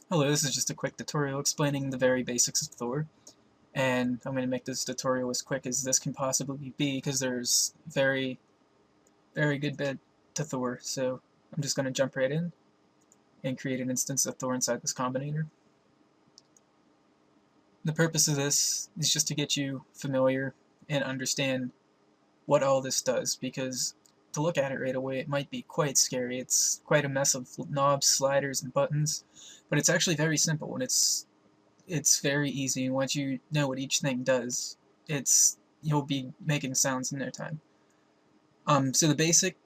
Hello, this is just a quick tutorial explaining the very basics of Thor, and I'm going to make this tutorial as quick as this can possibly be because there's very good bit to Thor, so I'm just going to jump right in and create an instance of Thor inside this combinator. The purpose of this is just to get you familiar and understand what all this does, because to look at it right away it might be quite scary. It's quite a mess of knobs, sliders, and buttons, but it's actually very simple, and it's very easy, and once you know what each thing does, you'll be making sounds in no time. So the basic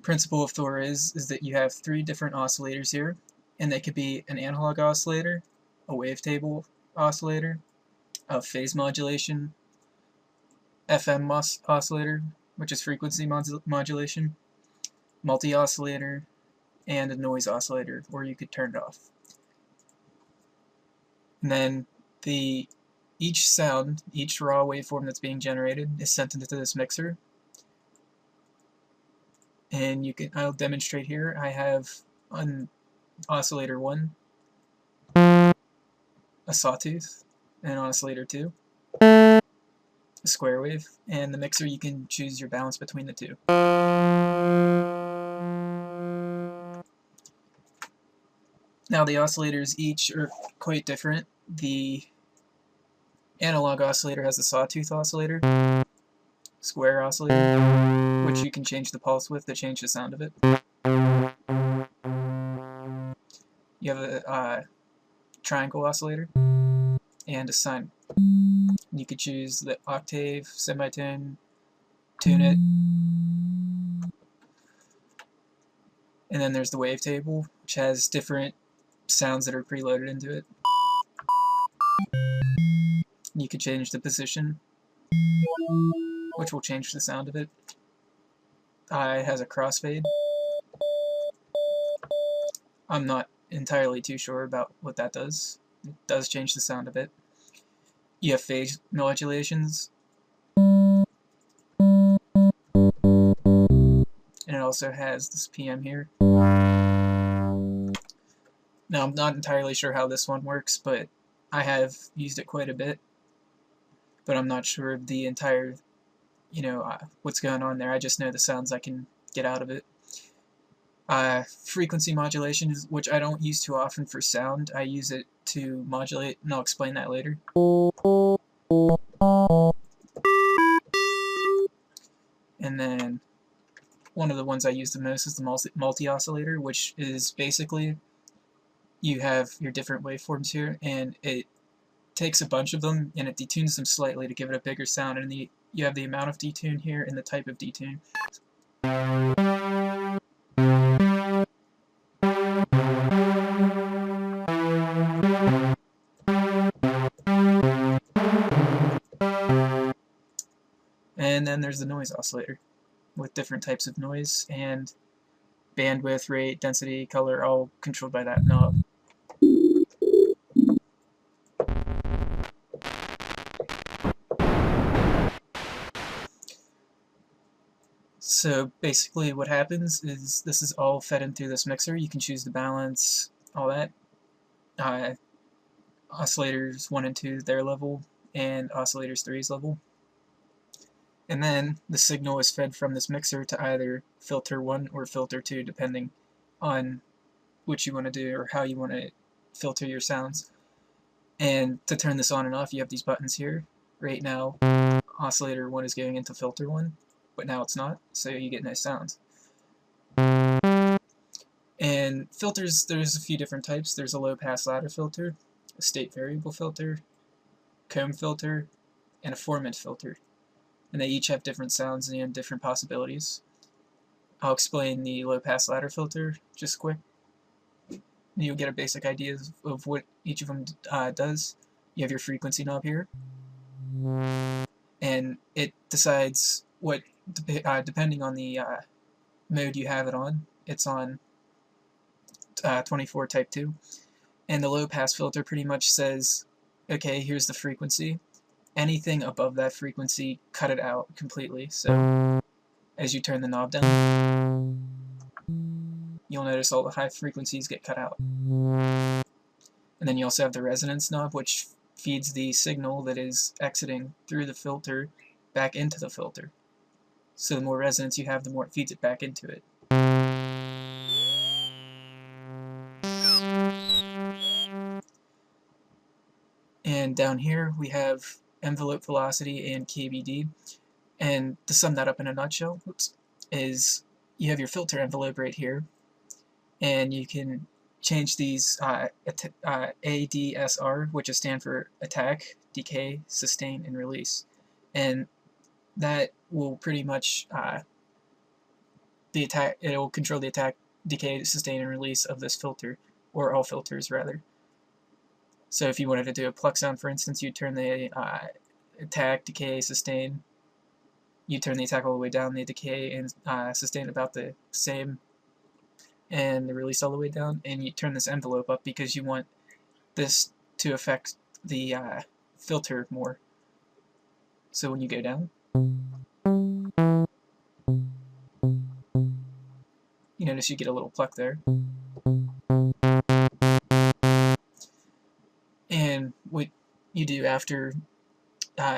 principle of Thor is that you have three different oscillators here, and they could be an analog oscillator, a wavetable oscillator, a phase modulation, FM oscillator, which is frequency modulation, multi-oscillator, and a noise oscillator, or you could turn it off. And then each sound, each raw waveform that's being generated is sent into this mixer. And I'll demonstrate here. I have on oscillator 1 a sawtooth, and oscillator 2 a square wave, and the mixer you can choose your balance between the two. Now the oscillators each are quite different. The analog oscillator has a sawtooth oscillator, square oscillator, which you can change the pulse with to change the sound of it. You have a triangle oscillator and a sine. You could choose the octave, semitone, tune it, and then there's the wavetable, which has different sounds that are preloaded into it. You could change the position, which will change the sound of it. It has a crossfade. I'm not entirely too sure about what that does. It does change the sound a bit. You have phase modulations, and it also has this PM here. Now I'm not entirely sure how this one works, but I have used it quite a bit, but I'm not sure of the entire, what's going on there. I just know the sounds I can get out of it. Frequency modulation, which I don't use too often for sound. I use it to modulate, and I'll explain that later. And then one of the ones I use the most is the multi-oscillator, which is basically you have your different waveforms here, and it takes a bunch of them and it detunes them slightly to give it a bigger sound, and you have the amount of detune here and the type of detune. And then there's the noise oscillator with different types of noise, and bandwidth, rate, density, color, all controlled by that knob. So basically what happens is this is all fed into this mixer. You can choose the balance, all that. Oscillators 1 and 2, their level, and oscillators 3's level. And then the signal is fed from this mixer to either filter 1 or filter 2, depending on what you want to do or how you want to filter your sounds. And to turn this on and off, you have these buttons here. Right now, oscillator 1 is going into filter 1, but now it's not, so you get nice sounds. And filters, there's a few different types. There's a low-pass ladder filter, a state variable filter, comb filter, and a formant filter. And they each have different sounds and different possibilities. I'll explain the low-pass ladder filter just quick. You'll get a basic idea of what each of them does. You have your frequency knob here, and it decides what, depending on the mode you have it on. It's on 24 type 2, and the low-pass filter pretty much says, okay, here's the frequency. Anything above that frequency, cut it out completely. So as you turn the knob down, you'll notice all the high frequencies get cut out. And then you also have the resonance knob, which feeds the signal that is exiting through the filter back into the filter. So the more resonance you have, the more it feeds it back into it. And down here we have envelope velocity and KBD. And to sum that up in a nutshell, is you have your filter envelope right here, and you can change these ADSR, which is stand for attack, decay, sustain, and release. And that will pretty much it will control the attack, decay, sustain, and release of this filter, or all filters rather. So if you wanted to do a pluck sound, for instance, you'd turn the attack, decay, sustain. You turn the attack all the way down, the decay and sustain about the same, and the release all the way down. And you turn this envelope up because you want this to affect the filter more. So when you go down, you notice you get a little pluck there. And what you do after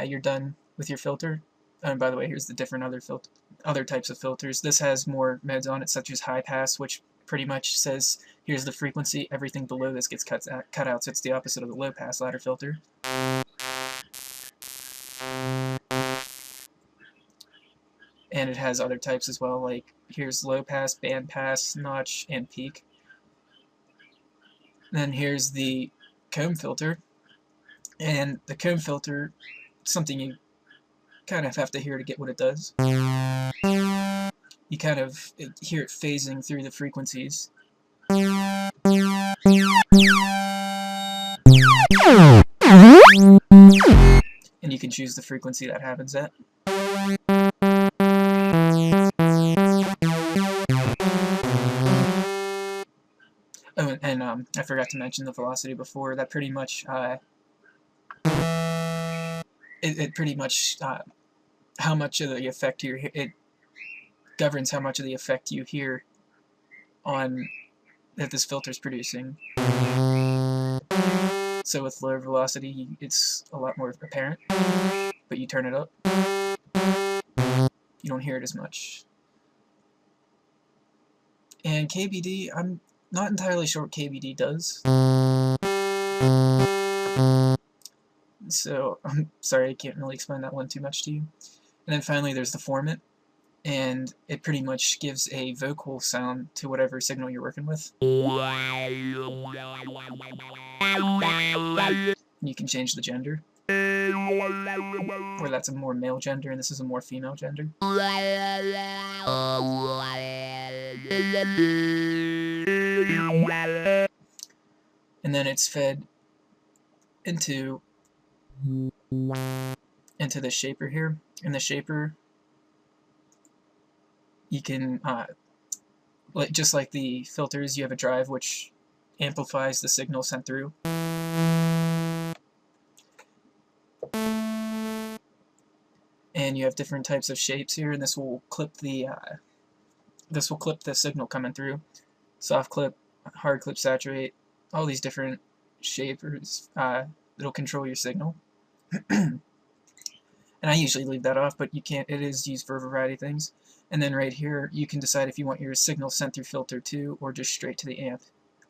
you're done with your filter, and by the way, here's the different other types of filters. This has more modes on it, such as high pass, which pretty much says here's the frequency, everything below this gets cut out, so it's the opposite of the low pass ladder filter. And it has other types as well, like here's low pass, band pass, notch, and peak. And then here's the comb filter, and the comb filter, something you kind of have to hear to get what it does. You kind of hear it phasing through the frequencies. And you can choose the frequency that happens at. Oh, and I forgot to mention the velocity before. That pretty much it pretty much how much of the effect it governs how much of the effect you hear on that this filter is producing. So with lower velocity, it's a lot more apparent, but you turn it up, you don't hear it as much. And KBD, I'm not entirely sure what KBD does. So I'm sorry, I can't really explain that one too much to you. And then finally there's the formant, and it pretty much gives a vocal sound to whatever signal you're working with. And you can change the gender, where that's a more male gender and this is a more female gender. And then it's fed into the shaper here. In the shaper, you can, just like the filters, you have a drive which amplifies the signal sent through. And you have different types of shapes here, and this will clip the signal coming through. Soft clip, hard clip, saturate, all these different shapers that'll control your signal. And I usually leave that off, but you can't. It is used for a variety of things. And then right here, you can decide if you want your signal sent through filter 2 or just straight to the amp.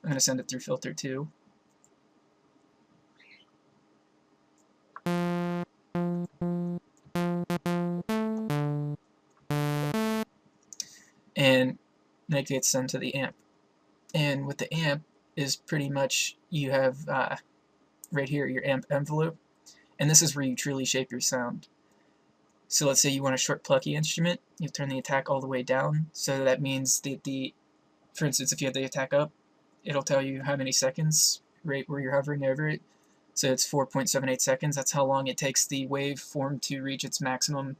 I'm going to send it through filter 2. And that gets sent to the amp. And with the amp is pretty much, you have right here your amp envelope, and this is where you truly shape your sound. So let's say you want a short plucky instrument, you turn the attack all the way down, so that means that for instance, if you have the attack up, it'll tell you how many seconds right where you're hovering over it. So it's 4.78 seconds. That's how long it takes the waveform to reach its maximum.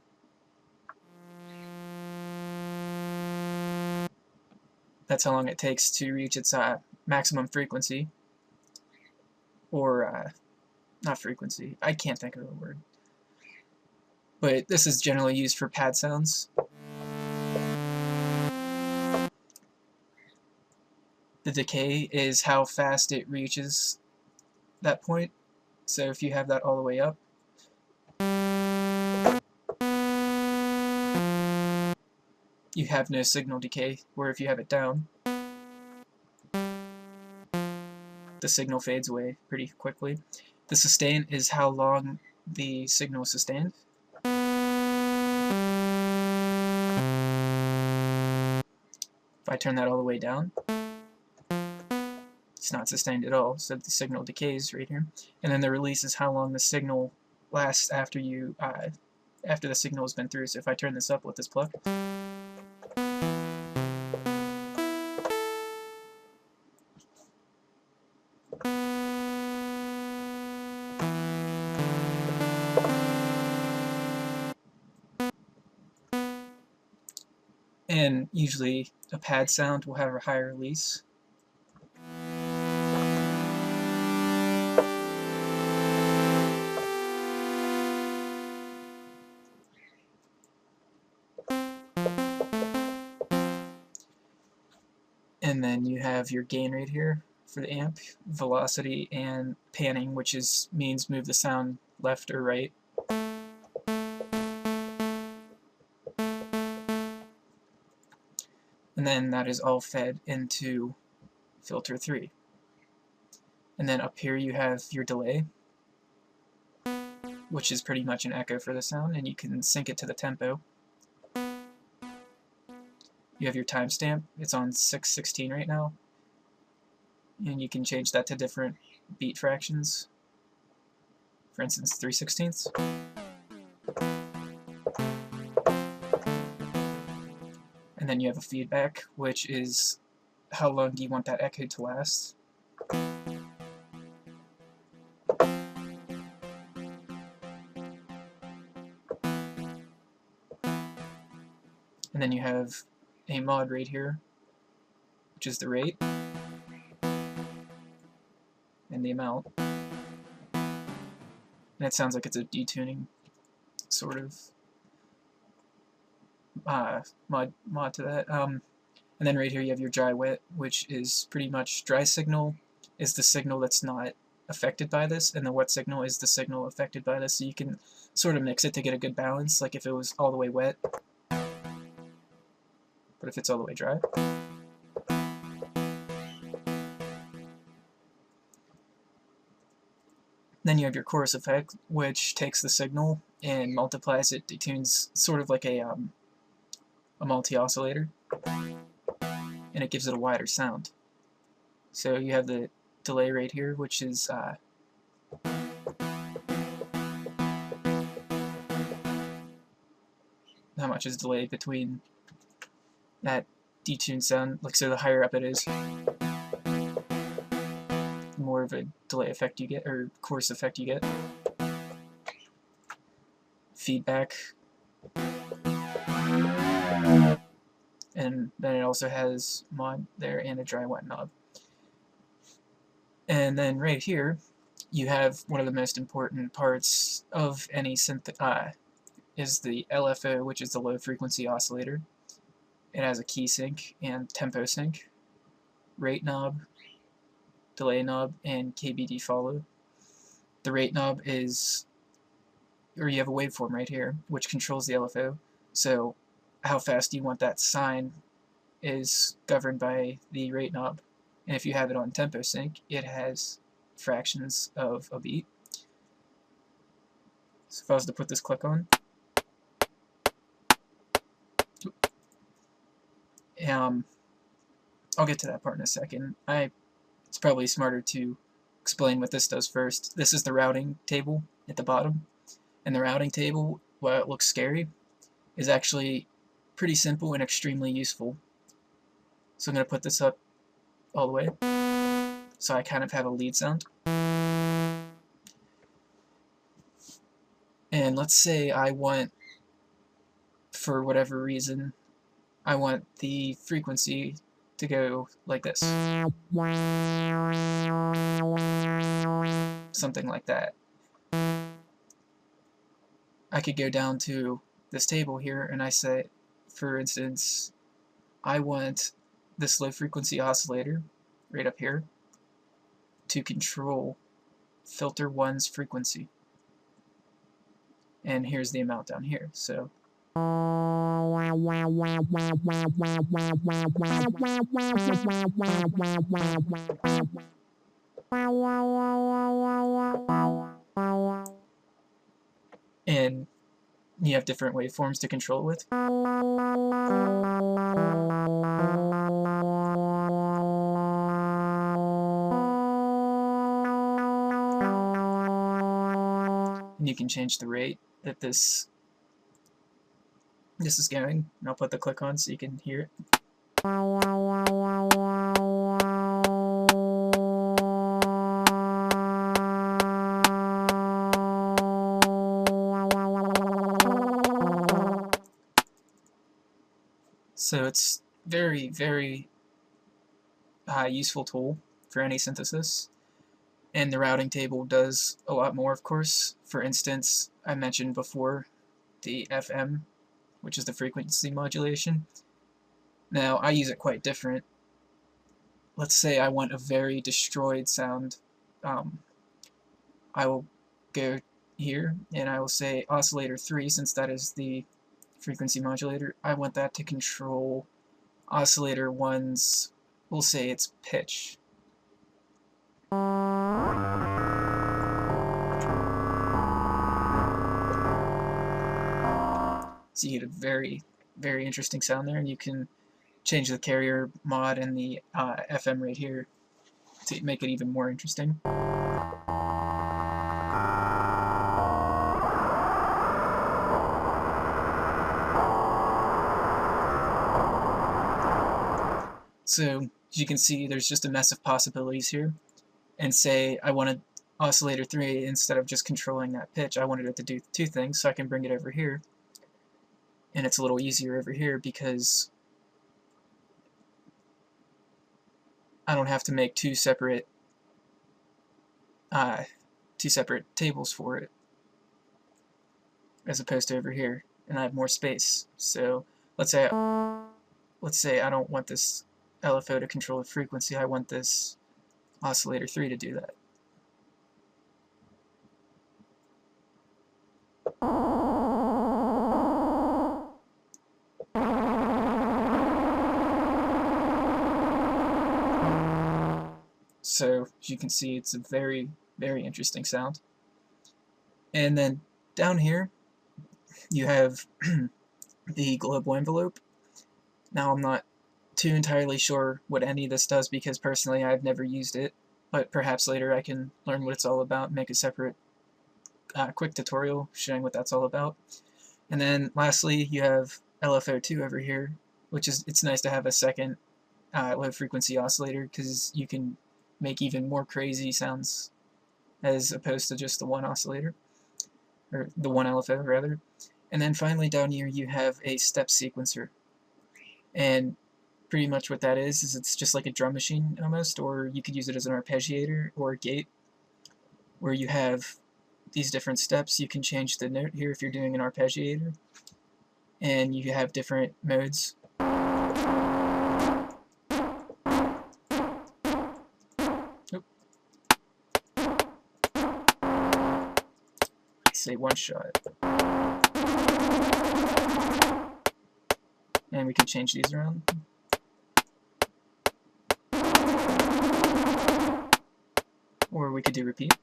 That's how long it takes to reach its maximum frequency, or not frequency. I can't think of the word. But this is generally used for pad sounds. The decay is how fast it reaches that point. So if you have that all the way up, you have no signal decay, where if you have it down, the signal fades away pretty quickly. The sustain is how long the signal is sustained. If I turn that all the way down, it's not sustained at all, so the signal decays right here. And then the release is how long the signal lasts after you after the signal has been through. So if I turn this up with this pluck, and usually a pad sound will have a higher release. And then you have your gain right here for the amp, velocity, and panning, which means move the sound left or right. And then that is all fed into filter 3. And then up here you have your delay, which is pretty much an echo for the sound, and you can sync it to the tempo. You have your timestamp, it's on 6:16 right now, and you can change that to different beat fractions, for instance 3/16. And then you have a feedback, which is how long do you want that echo to last. And then you have a mod right here, which is the rate and the amount. And it sounds like it's a detuning sort of mod to that. And then right here you have your dry wet, which is pretty much dry signal is the signal that's not affected by this, and the wet signal is the signal affected by this. So you can sort of mix it to get a good balance, like if it was all the way wet, but if it's all the way dry. Then you have your chorus effect, which takes the signal and multiplies it, detunes, sort of like a multi-oscillator, and it gives it a wider sound. So you have the delay right here, which is how much is delay between that detuned sound. Like, so the higher up it is, the more of a delay effect you get, or chorus effect you get. Feedback. And then it also has mod there and a dry wet knob. And then right here you have one of the most important parts of any synth is the LFO, which is the low frequency oscillator. It has a key sync and tempo sync, rate knob, delay knob, and KBD follow. The rate knob is, or you have a waveform right here, which controls the LFO. So how fast you want that sine is governed by the rate knob. And if you have it on tempo sync, it has fractions of a beat. So if I was to put this click on, I'll get to that part in a second. It's probably smarter to explain what this does first. This is the routing table at the bottom. And the routing table, while it looks scary, is actually pretty simple and extremely useful. So I'm going to put this up all the way, so I kind of have a lead sound. And let's say I want, for whatever reason, I want the frequency to go like this. Something like that. I could go down to this table here and I say, for instance, I want this low frequency oscillator right up here to control filter 1's frequency. And here's the amount down here. So and you have different waveforms to control it with. And you can change the rate that this is going, and I'll put the click on so you can hear it. So it's very, very useful tool for any synthesis. And the routing table does a lot more, of course. For instance, I mentioned before the FM, which is the frequency modulation. Now, I use it quite different. Let's say I want a very destroyed sound. I will go here, and I will say oscillator 3, since that is the frequency modulator. I want that to control oscillator 1's, we'll say its pitch. So you get a very, very interesting sound there, and you can change the carrier mod and the FM rate here to make it even more interesting. So as you can see, there's just a mess of possibilities here. And say I wanted oscillator 3, instead of just controlling that pitch, I wanted it to do two things, so I can bring it over here. And it's a little easier over here because I don't have to make two separate tables for it, as opposed to over here, and I have more space. So let's say I don't want this LFO to control the frequency, I want this oscillator 3 to do that. So as you can see, it's a very, very interesting sound. And then down here you have the global envelope. Now I'm not too entirely sure what any of this does because personally I've never used it, but perhaps later I can learn what it's all about and make a separate quick tutorial showing what that's all about. And then lastly you have LFO2 over here, which is, it's nice to have a second low frequency oscillator because you can make even more crazy sounds as opposed to just the one oscillator, or the one LFO rather. And then finally down here you have a step sequencer, and pretty much what that is it's just like a drum machine almost, or you could use it as an arpeggiator or a gate, where you have these different steps. You can change the note here if you're doing an arpeggiator, and you have different modes. Say one shot. And we can change these around. Or we could do repeat.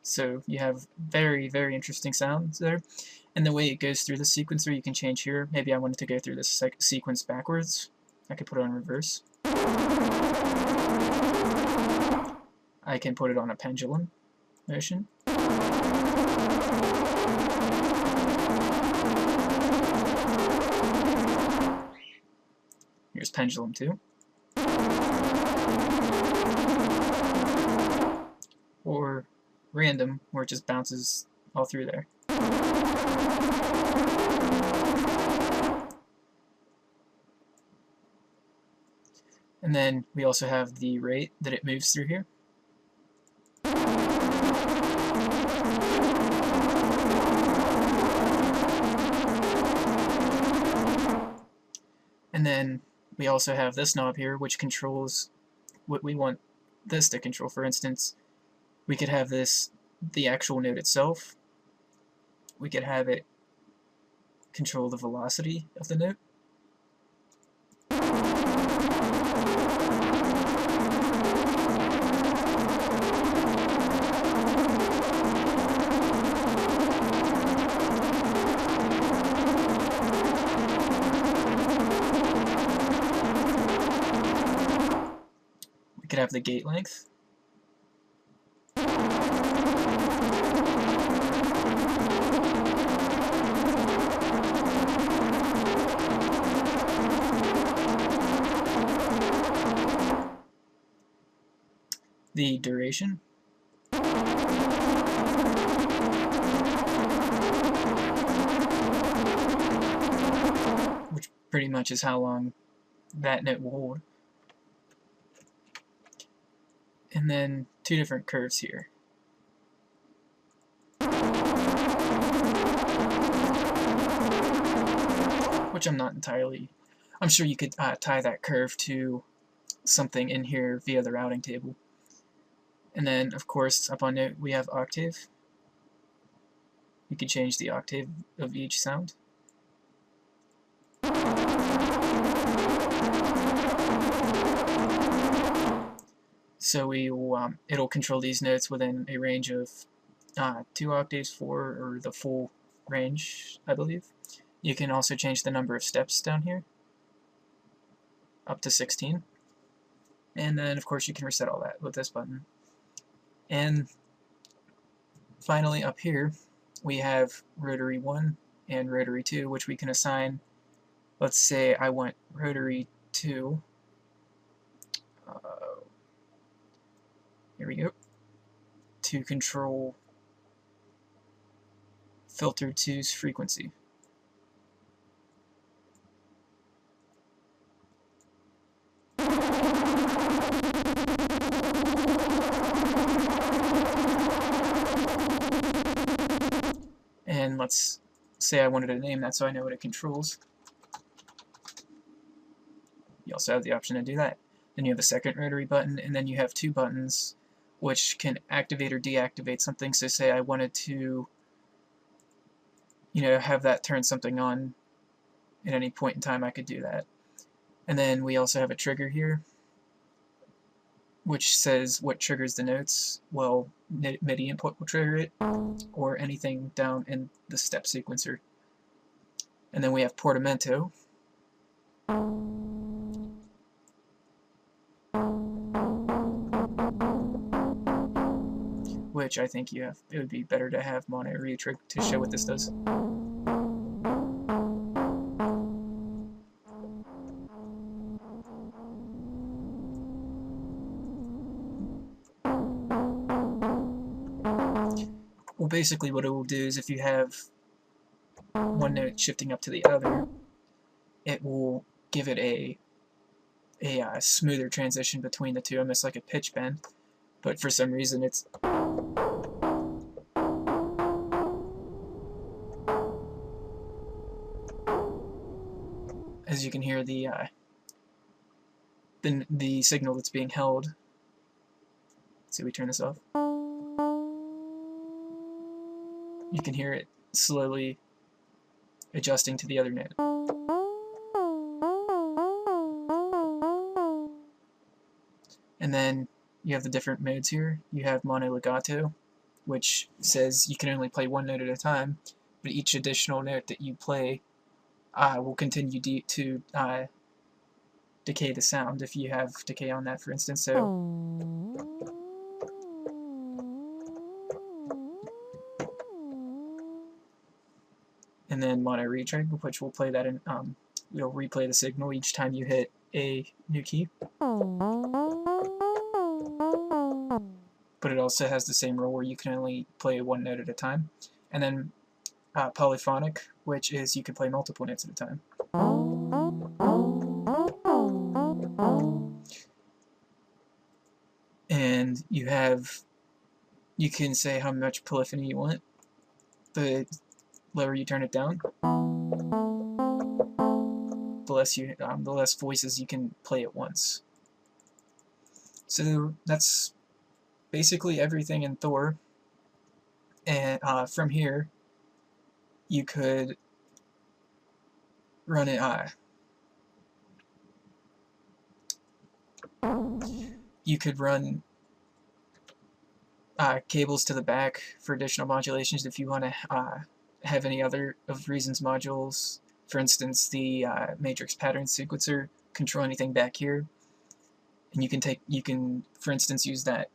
So you have very, very interesting sounds there. And the way it goes through the sequencer, you can change here. Maybe I wanted to go through this sequence backwards. I could put it on reverse. I can put it on a pendulum motion. Here's pendulum 2. Or random, where it just bounces all through there. And then we also have the rate that it moves through here. And then we also have this knob here, which controls what we want this to control. For instance, we could have this, the actual note itself. We could have it control the velocity of the note. We could have the gate length. The duration. Which pretty much is how long that note will hold. And then two different curves here. Which I'm sure you could tie that curve to something in here via the routing table. And then, of course, up on note, we have octave. You can change the octave of each sound. So it'll control these notes within a range of 2 octaves, 4, or the full range, I believe. You can also change the number of steps down here, up to 16. And then, of course, you can reset all that with this button. And finally, up here, we have Rotary 1 and Rotary 2, which we can assign. Let's say I want Rotary 2. Here we go. To control filter 2's frequency. And let's say I wanted to name that so I know what it controls. You also have the option to do that. Then you have a second rotary button, and then you have 2 buttons which can activate or deactivate something. So say I wanted to, have that turn something on at any point in time, I could do that. And then we also have a trigger here, which says what triggers the notes. Well, MIDI input will trigger it, or anything down in the step sequencer. And then we have portamento, which I think it would be better to have mono retrig to show what this does. Well, basically what it will do is if you have one note shifting up to the other, it will give it a smoother transition between the two, almost like a pitch bend. But for some reason it's as you can hear the signal that's being held. So we turn this off. You can hear it slowly adjusting to the other note. And then you have the different modes here. You have mono legato, which says you can only play one note at a time, but each additional note that you play will continue to decay the sound if you have decay on that, for instance. So and then mono retrig, which will play that in it'll replay the signal each time you hit a new key. But it also has the same rule where you can only play one note at a time. And then polyphonic, which is you can play multiple notes at a time. and you can say how much polyphony you want. The lower you turn it down, the less voices you can play at once. So that's basically everything in Thor. And from here, you could run it. You could run cables to the back for additional modulations if you want to have any other of Reason's modules. For instance, the matrix pattern sequencer control anything back here, and you can for instance use that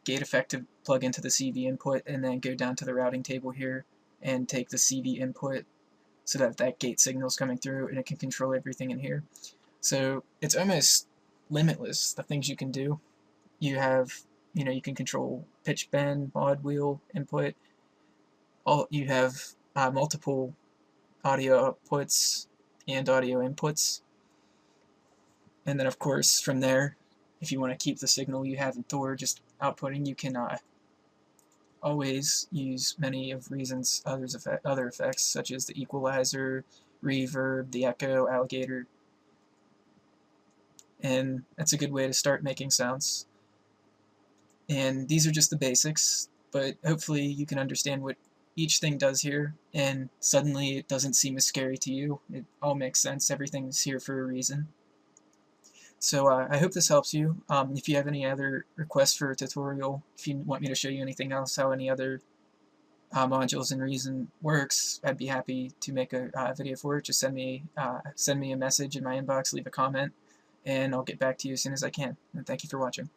gate effect to plug into the CV input, and then go down to the routing table here and take the CV input so that that gate signal is coming through, and it can control everything in here. So it's almost limitless, the things you can do. You can control pitch bend, mod wheel input. You have multiple audio outputs and audio inputs. And then of course from there, if you want to keep the signal you have in Thor just outputting, you can always use many of Reason's other effects, such as the equalizer, reverb, the echo, alligator. And that's a good way to start making sounds. And these are just the basics, but hopefully you can understand what each thing does here, and suddenly it doesn't seem as scary to you. It all makes sense. Everything's here for a reason. So I hope this helps you. If you have any other requests for a tutorial, if you want me to show you anything else, how any other modules in Reason works, I'd be happy to make a video for it. Just send me a message in my inbox, leave a comment, and I'll get back to you as soon as I can. And thank you for watching.